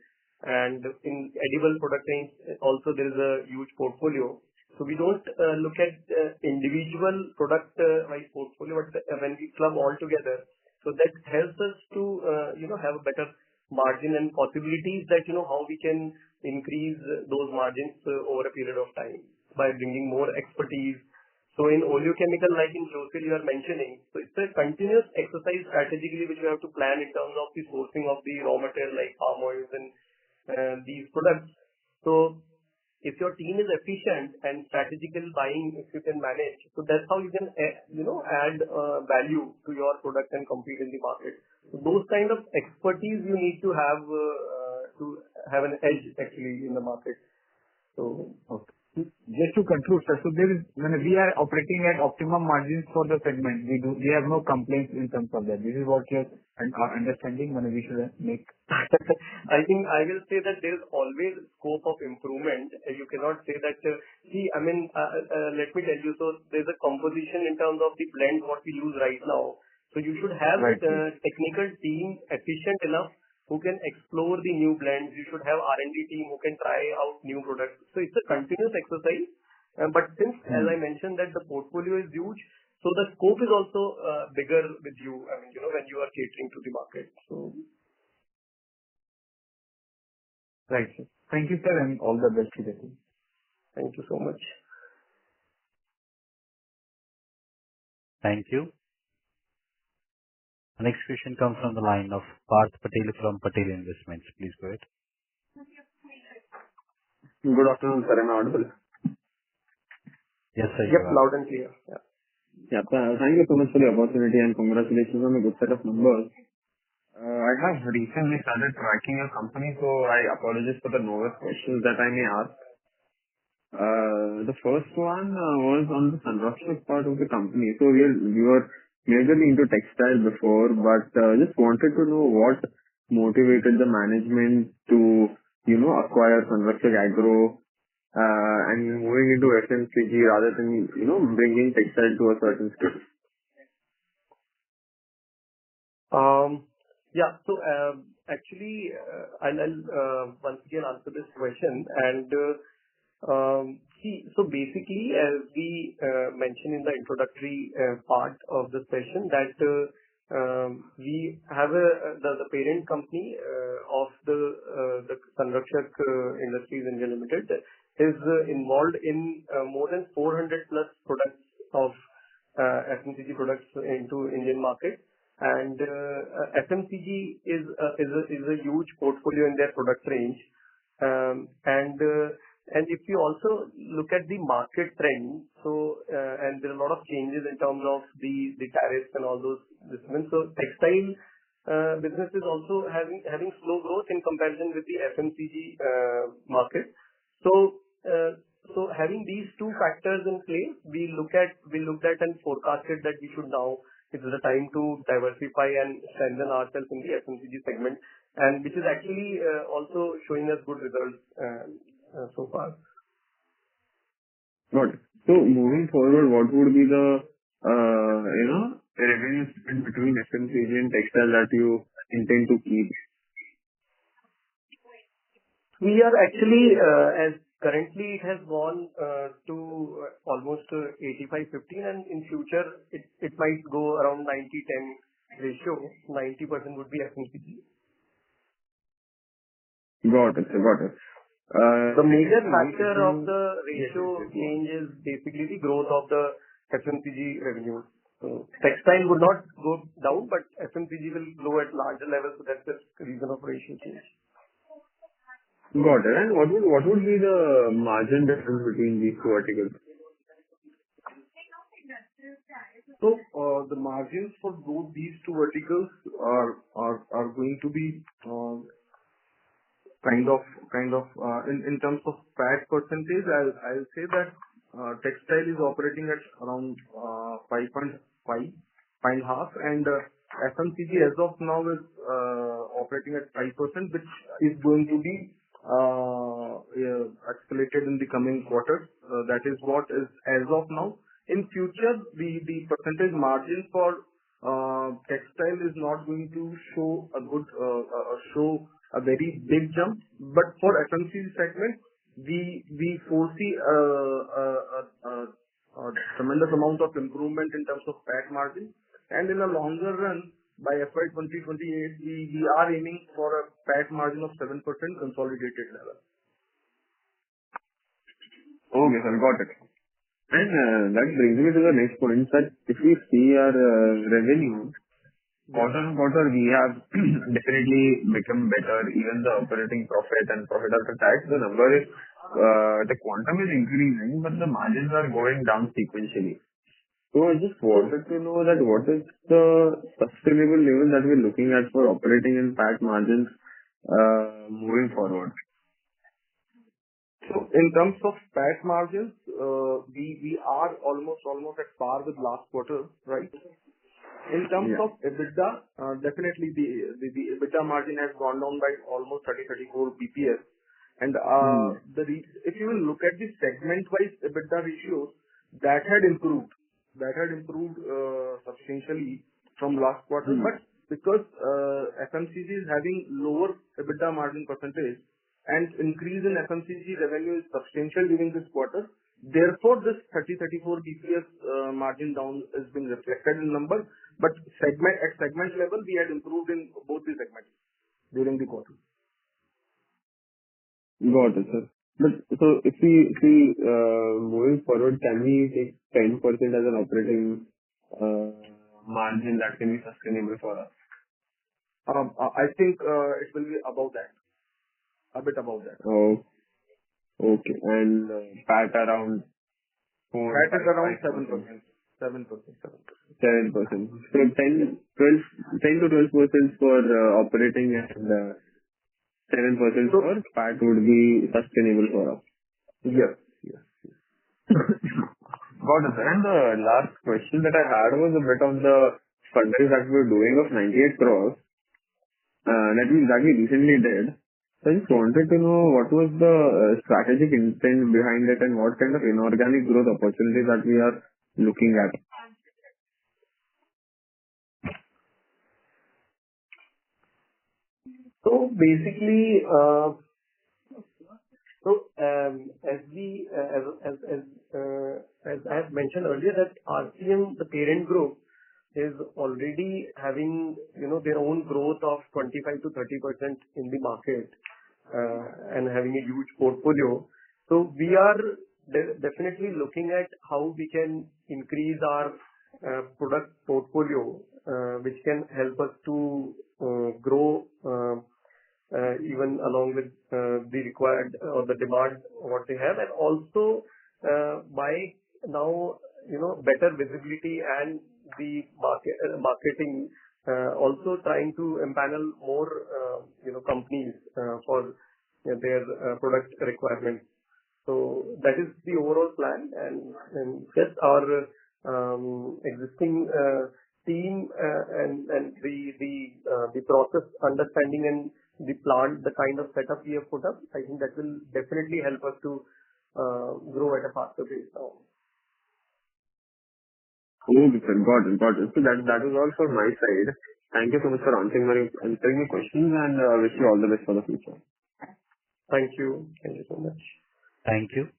and in edible product range also there is a huge portfolio. So we don't look at individual product wise portfolio, but when we club all together, so that helps us to have a better margin and possibilities that how we can increase those margins over a period of time by bringing more expertise. So in oleochemical, like in Jyoti you are mentioning, so it's a continuous exercise strategically which we have to plan in terms of the sourcing of the raw material like palm oils and these products. So if your team is efficient and strategical buying, if you can manage, so that's how you can add value to your product and compete in the market. So those kind of expertise you need to have an edge actually in the market. So okay. Just to conclude, sir, so when we are operating at optimum margins for the segment, we have no complaints in terms of that. This is what your understanding when we should make. I think I will say that there is always scope of improvement. You cannot say that. Let me tell you. So there's a composition in terms of the blend what we use right now. So you should have a technical team efficient enough who can explore the new blends. You should have R&D team who can try out new products. So it's a continuous exercise. But since, as I mentioned, that the portfolio is huge, so the scope is also bigger with you. When you are catering to the market. So. Right. Thank you, sir, and all the best to the team. Thank you so much. Thank you. The next question comes from the line of Parth Patel from Patel Investments. Please go ahead. Good afternoon, sir. Am I audible? Yes, sir. Yep, loud and clear. Yeah. Yeah. Thank you so much for the opportunity and congratulations on a good set of numbers. I have recently started tracking your company, so I apologize for the novice questions that I may ask. The first one was on the Sunrakshakk part of the company. So we were majorly into textile before, but just wanted to know what motivated the management to, acquire Sunrakshakk Agro and moving into FMCG rather than, bringing textile to a certain scale. Yeah. So actually, I'll once again answer this question. And so basically, as we mentioned in the introductory part of the session, that we have the parent company of the Sunrakshakk Industries India Limited is involved in more than 400 plus products of FMCG products into Indian market. And FMCG is a huge portfolio in their product range. And if you also look at the market trend, so and there are a lot of changes in terms of the tariffs and all those. So textile business is also having slow growth in comparison with the FMCG market. So having these two factors in place, we looked at and forecasted that we should now, it is the time to diversify and strengthen ourselves in the FMCG segment, and which is actually also showing us good results so far. Got it. So moving forward, what would be the revenue split between FMCG and textile that you intend to keep? We are actually, as currently it has gone to almost 85-15, and in future it might go around 90-10 ratio. 90% would be FMCG. Got it. The major factor of the ratio change is basically the growth of the FMCG revenue. So textile would not go down, but FMCG will grow at larger levels. So that's the reason of ratio change. Got it. And what would be the margin difference between these two articles? So the margins for both these two verticals are going to be kind of in terms of PAT percentage. I'll say that textile is operating at around 5.5, and FMCG as of now is operating at 5%, which is going to be escalated in the coming quarters. That is what is as of now. In future, the percentage margin for textile is not going to show a very big jump, but for FMCG segment, we foresee a tremendous amount of improvement in terms of PAT margin, and in a longer run, by FY2028, we are aiming for a PAT margin of 7% consolidated level. Okay, sir, got it. And that brings me to the next point, that if we see our revenue, quarter on quarter, we have definitely become better. Even the operating profit and profit after tax, the number is, the quantum is increasing, but the margins are going down sequentially. So I just wanted to know that what is the sustainable level that we're looking at for operating and PAT margins moving forward? So in terms of PAT margins, we are almost at par with last quarter, right? In terms of EBITDA, definitely the EBITDA margin has gone down by almost 34 BPS. And if you will look at the segment-wise EBITDA ratios, that had improved substantially from last quarter. But because FMCG is having lower EBITDA margin percentage and increase in FMCG revenue is substantial during this quarter, therefore this 34 BPS margin down is being reflected in numbers. But at segment level, we had improved in both the segments during the quarter. Got it, sir. But so if we moving forward, can we take 10% as an operating margin that can be sustainable for us? I think it will be above that, a bit above that. Oh, okay. And PAT around 4, That is around 7%. 7%. 7%. So 10 to 12% for operating and 7% for PAT would be sustainable for us. Yes. Got it. And the last question that I had was a bit on the fundraise that we were doing of 98 crores that we recently did. So I just wanted to know what was the strategic intent behind it and what kind of inorganic growth opportunities that we are looking at. So basically, as I have mentioned earlier, that RCM, the parent group, is already having their own growth of 25 to 30% in the market and having a huge portfolio. So we are definitely looking at how we can increase our product portfolio, which can help us to grow even along with the required or the demand what they have, and also by now better visibility and the marketing, also trying to empanel more companies for their product requirements. So that is the overall plan, and yes, our existing team and the process understanding and the plant, the kind of setup we have put up, I think that will definitely help us to grow at a faster pace now. Okay, sir. Got it. So that was all from my side. Thank you so much for answering my questions, and wish you all the best for the future. Thank you. Thank you so much. Thank you.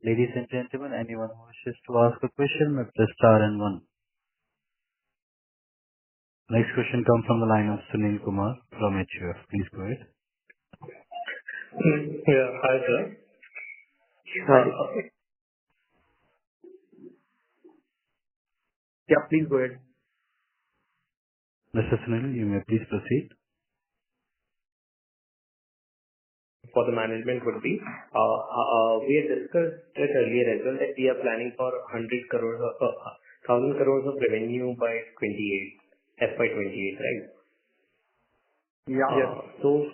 Ladies and gentlemen, anyone who wishes to ask a question may press star and 1. Next question comes from the line of Sunil Kumar from HUF. Please go ahead. Yeah. Hi, sir. Hi. Yeah, please go ahead. Mr. Sunil, you may please proceed. For the management would be, we had discussed it earlier as well that we are planning for 100 crores or 1,000 crores of revenue by FY28, right? Yeah. Yes. So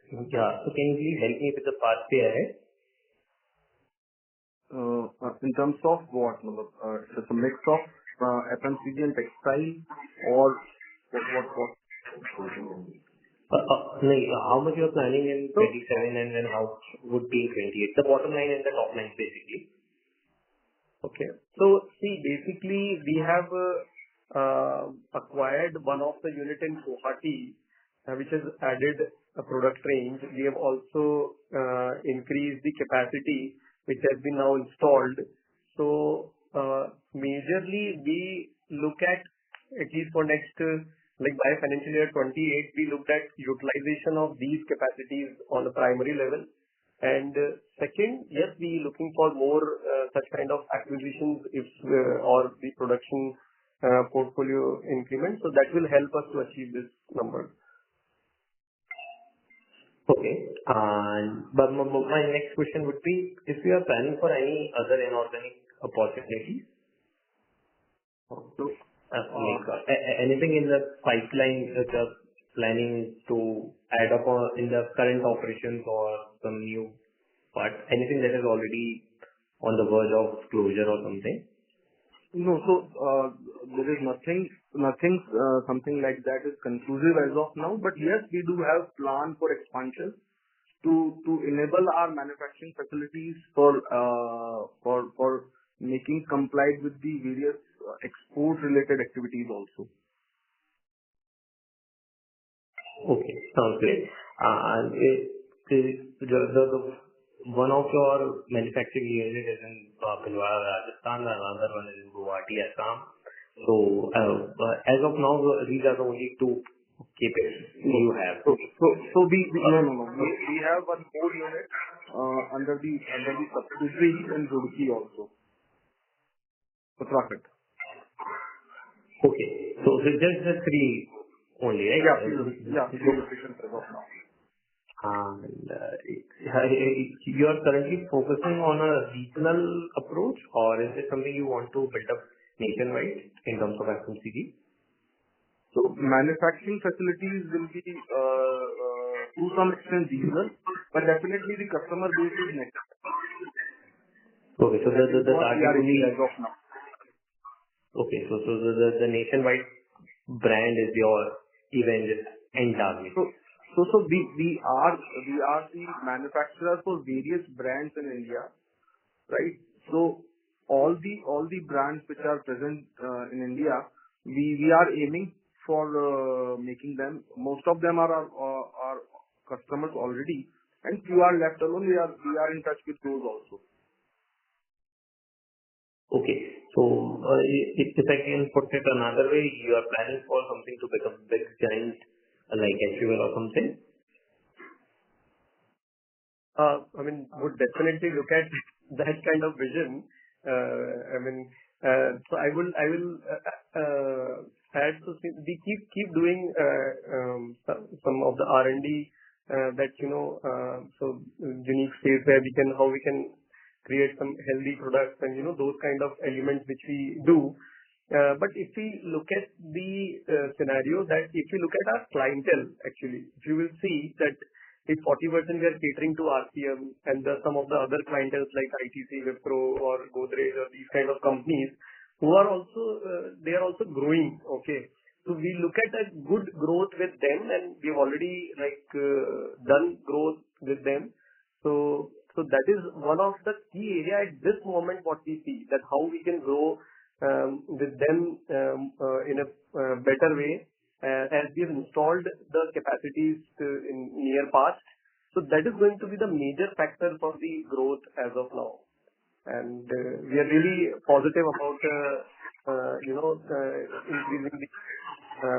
can you please help me with the pathway ahead? In terms of what? It's a mix of FMCG and textile, or what? How much you are planning in 27 and then how would be in 28? The bottom line and the top line, basically. Okay. So see, basically we have acquired one of the unit in Guwahati, which has added a product range. We have also increased the capacity, which has been now installed. So majorly we look at least for next by financial year 28, we looked at utilization of these capacities on a primary level. And second, yes, we looking for more such kind of acquisitions if or the production portfolio increment. So that will help us to achieve this number. Okay. But my next question would be, if you are planning for any other inorganic opportunities, anything in the pipeline that you are planning to add up in the current operations or some new part, anything that is already on the verge of closure or something? No, so there is nothing something like that is conclusive as of now. But yes, we do have plan for expansion to enable our manufacturing facilities for making complied with the various export related activities also. Okay, sounds great. And one of your manufacturing unit is in Bhilwara, Rajasthan, and another one is in Guwahati, Assam. So as of now, these are the only two capex you have. So we have one more unit under the subsidiary in Roorkee also. Uttarakhand. Okay. So just the three only, right? Yeah, three locations as of now. And you are currently focusing on a regional approach, or is it something you want to build up nationwide in terms of FMCG? So manufacturing facilities will be to some extent regional, but definitely the customer base is next. Okay, so the target will be as of now. Okay, so the nationwide brand is your even end target. So we are the manufacturer for various brands in India, right? So all the brands which are present in India, we are aiming for making them. Most of them are our customers already, and few are left alone. We are in touch with those also. Okay, so if I can put it another way, you are planning for something to become big giant like HUL or something? I mean, would definitely look at that kind of vision. So I will add to see, we keep doing some of the R&D that so unique space where how we can create some healthy products and those kind of elements which we do. But if we look at the scenario that if you look at our clientele, actually, you will see that if 40% we are catering to RCM and some of the other clientele like ITC, Wipro or Godrej or these kind of companies who are also they are also growing. Okay, so we look at a good growth with them, and we've already done growth with them. So that is one of the key area at this moment what we see, that how we can grow with them in a better way. As we have installed the capacities in near past. So that is going to be the major factor for the growth as of now. And we are really positive about increasing the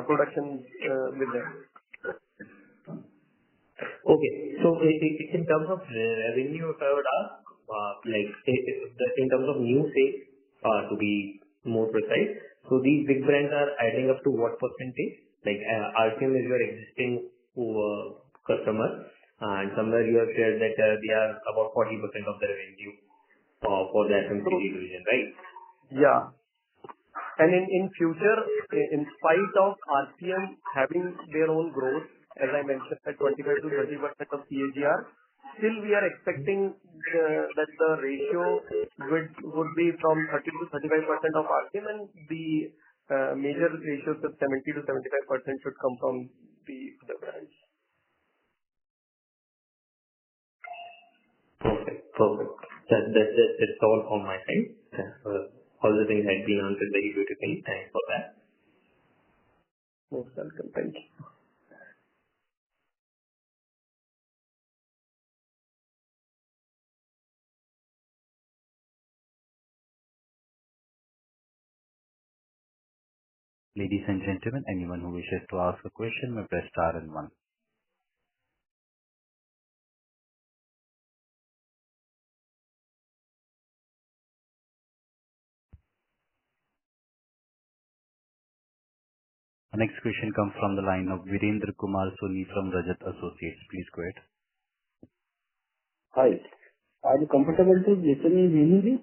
production with them. Okay. So in terms of revenue, if I would ask, in terms of new sales, to be more precise, so these big brands are adding up to what percentage? Like RCM is your existing customer, and somewhere you have shared that they are about 40% of the revenue for the FMCG division, right? Yeah. And in future, in spite of RCM having their own growth, as I mentioned, at 25 to 30% of CAGR, still we are expecting that the ratio would be from 30 to 35% of RCM, and the major ratios of 70 to 75% should come from the brands. Perfect. That's all on my side. All the things had been answered very beautifully. Thanks for that. Most welcome. Thank you. Ladies and gentlemen, anyone who wishes to ask a question may press star and 1. The next question comes from the line of Virendra Kumar Soni from Rajat Associates. Please go ahead. Hi. Are you comfortable to listen in Hindi?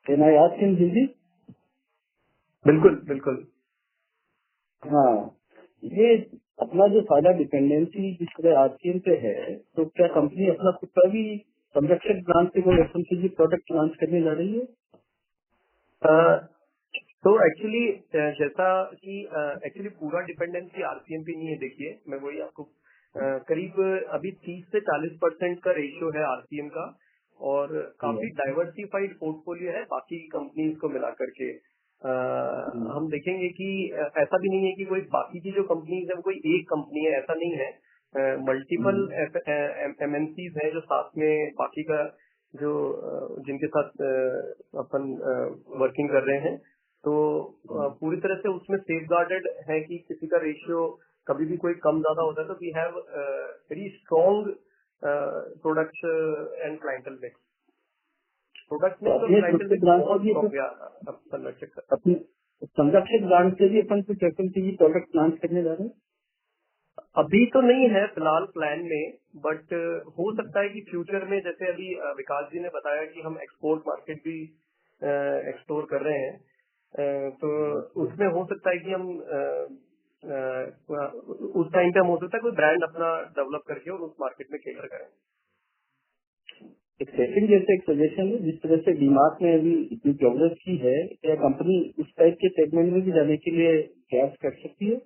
Can I ask in Hindi? बिल्कुल. हाँ, ये अपना जो सारा dependency जिसके RCM पे है, तो क्या कंपनी अपना खुद का भी संरक्षक ब्रांड से कोई एफएमसीजी प्रोडक्ट लॉन्च करने जा रही है? तो एक्चुअली जैसा कि पूरा डिपेंडेंसी आरसीएम पे नहीं है. देखिए, मैं वही आपको करीब अभी 30 से 40% का रेशियो है आरसीएम का, और काफी डाइवर्सिफाइड पोर्टफोलियो है बाकी कंपनीज को मिला करके. हम देखेंगे कि ऐसा भी नहीं है कि कोई बाकी की जो कंपनीज है कोई एक कंपनी है, ऐसा नहीं है. मल्टीपल एमएनसीज है जो साथ में बाकी का जो जिनके साथ अपन वर्किंग कर रहे हैं. तो पूरी तरह से उसमें सेफगार्डेड है कि किसी का रेशियो कभी भी कोई कम ज्यादा होता है. तो we have very strong product and clientele mix. Product में तो क्लाइंटल मिक्स बहुत स्ट्रॉन्ग है. संरक्षक ब्रांड से भी अपन कुछ FMCG प्रोडक्ट लॉन्च करने जा रहे हैं? अभी तो नहीं है फिलहाल प्लान में, बट हो सकता है कि फ्यूचर में, जैसे अभी विकास जी ने बताया कि हम एक्सपोर्ट मार्केट भी एक्सप्लोर कर रहे हैं, तो उसमें हो सकता है कि हम उस टाइम पे हम हो सकता है कोई ब्रांड अपना डेवलप करके और उस मार्केट में केटर करें। एक सेकंड जैसे एक सजेशन है, जिस तरह से डीमार्ट में अभी इतनी प्रोग्रेस की है, क्या कंपनी उस टाइप के सेगमेंट में भी जाने के लिए प्रयास कर सकती है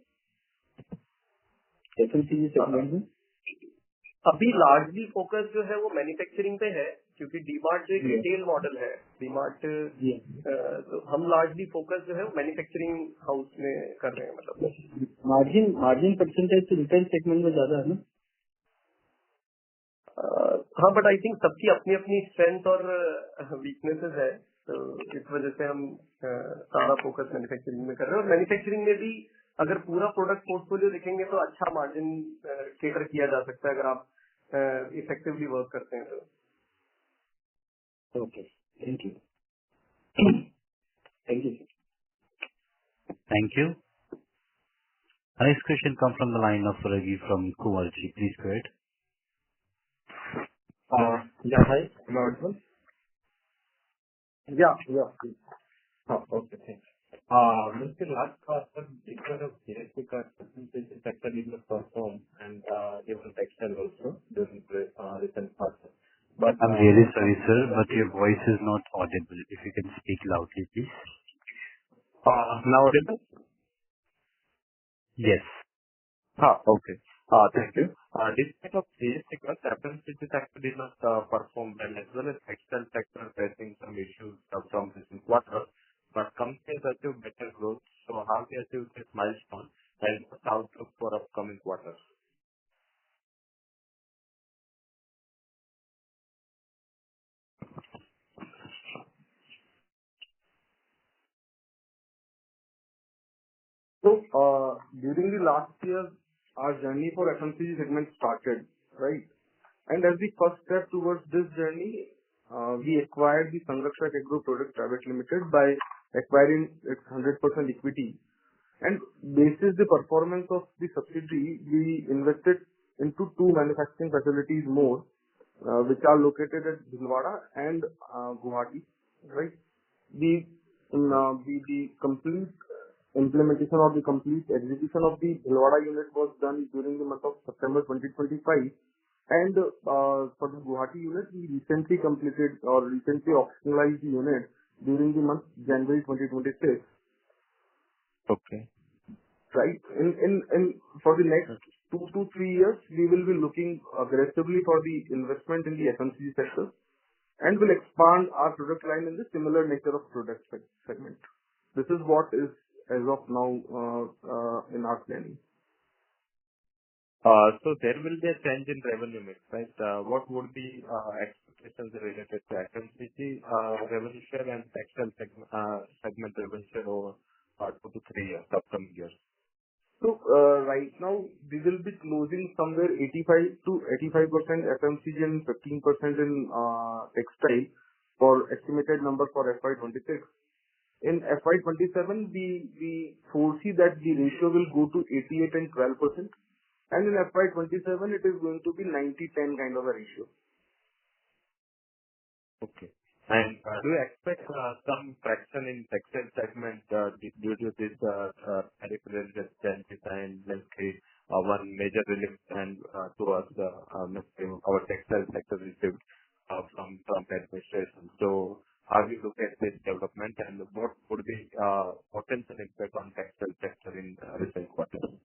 FMCG सेगमेंट में? अभी लार्जली फोकस जो है वो मैन्युफैक्चरिंग पे है, क्योंकि डीमार्ट जो एक रिटेल मॉडल है, डीमार्ट तो हम लार्जली फोकस जो है वो मैन्युफैक्चरिंग हाउस में कर रहे हैं। मतलब मार्जिन परसेंटेज तो रिटेल सेगमेंट में ज्यादा है ना? हाँ, बट आई थिंक सबकी अपनी अपनी स्ट्रेंथ और वीकनेसेस है, तो इस वजह से हम सारा फोकस मैन्युफैक्चरिंग में कर रहे हैं। और मैन्युफैक्चरिंग में भी अगर पूरा प्रोडक्ट पोर्टफोलियो देखेंगे तो अच्छा मार्जिन केटर किया जा सकता है अगर आप इफेक्टिवली वर्क करते हैं तो। Okay, thank you. Thank you. Thank you. Our next question comes from the line of Ravi from Kuvalji. Please go ahead. Yeah, hi. Am I audible? Yeah. Okay, thanks. Mr. last quarter, because of GST cut, FMCG sector did not perform, and even textile also during the recent quarter. But I'm really sorry, sir, but your voice is not audible. If you can speak loudly, please. now audible? Yes. Okay. Thank you. Despite of GST cuts, FMCG sector did not perform well, as well as textile sector facing some issues from recent quarter. But companies achieved better growth. So how they achieved this milestone and what's the outlook for upcoming quarters? So, during the last year, our journey for FMCG segment started, right? And as the first step towards this journey, we acquired the Sunrakshakk Agro Products Private Limited by acquiring its 100% equity. And basis the performance of the subsidiary, we invested into 2 manufacturing facilities more, which are located at Bhilwara and Guwahati, right? The complete implementation or the complete execution of the Bhilwara unit was done during the month of September 2025. And for the Guwahati unit, we recently completed or recently operationalized the unit during the month January 2026. Okay. Right. In for the next 2 to 3 years, we will be looking aggressively for the investment in the FMCG sector and will expand our product line in the similar nature of product segment. This is what is as of now in our planning. So there will be a change in revenue mix, right? What would be expectations related to FMCG revenue share and textile segment revenue share over 2 to 3 years, upcoming years? So right now we will be closing somewhere 85% FMCG and 15% in textile for estimated number for FY26. In FY27 we foresee that the ratio will go to 88 and 12%. And in FY27, it is going to be 90-10 kind of a ratio. Okay. And do you expect some traction in textile segment due to this tariff-related changes and let's say one major relief and towards our textile sector received from Trump administration? So how do you look at this development and what would be potential impact on textile sector in recent quarters?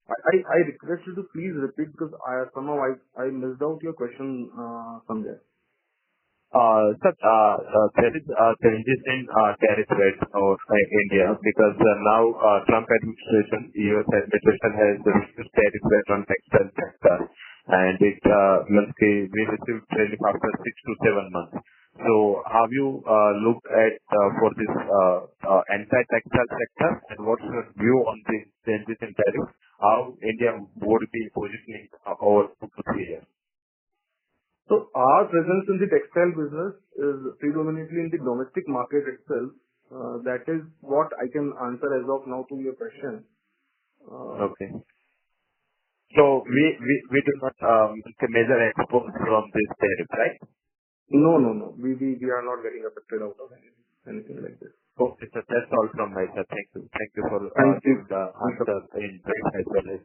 I request you to please repeat because somehow I missed out your question somewhere. Sir, there is changes in tariff rates of India because now Trump administration, US administration has reduced tariff rate on textile sector and it we received relief after 6 to 7 months. So have you looked at for this entire textile sector and what's your view on these changes in tariff? How India would be positioning over 2 to 3 years? So our presence in the textile business is predominantly in the domestic market itself, That is what I can answer as of now to your question. Okay. So we do not make a major export from this tariff, right? No. We are not getting affected out of anything like this. Okay, so that's all from my side. Thank you. Thank you for Thank you. giving the answer in brief as well as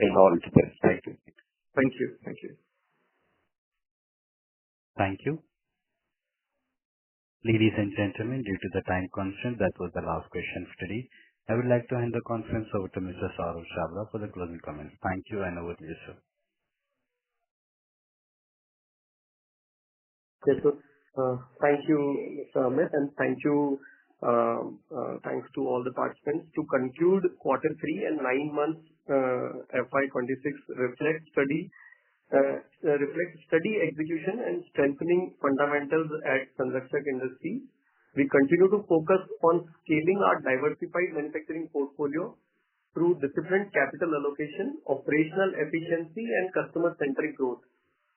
in all details. Thank you. Thank you. Thank you. Ladies and gentlemen, due to the time constraint, that was the last question for today. I would like to hand the conference over to Mr. Saurav Chabra for the closing comments. Thank you, and over to you, sir. Yes, sir. Thank you, Mr. Amit, and thanks to all the participants. To conclude, quarter 3 and 9 months FY26 reflect steady execution and strengthening fundamentals at Sunrakshakk Industries. We continue to focus on scaling our diversified manufacturing portfolio through disciplined capital allocation, operational efficiency, and customer-centric growth.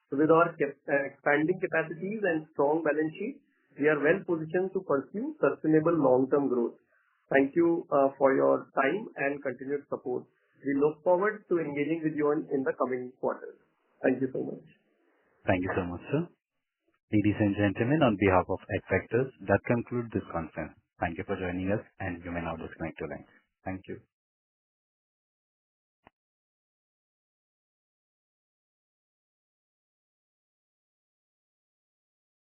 With our expanding capacities and strong balance sheet, we are well positioned to pursue sustainable long-term growth. Thank you for your time and continued support. We look forward to engaging with you in the coming quarters. Thank you so much. Thank you so much, sir. Ladies and gentlemen, on behalf of Adfactors, that concludes this conference. Thank you for joining us, and you may now disconnect your lines. Thank you.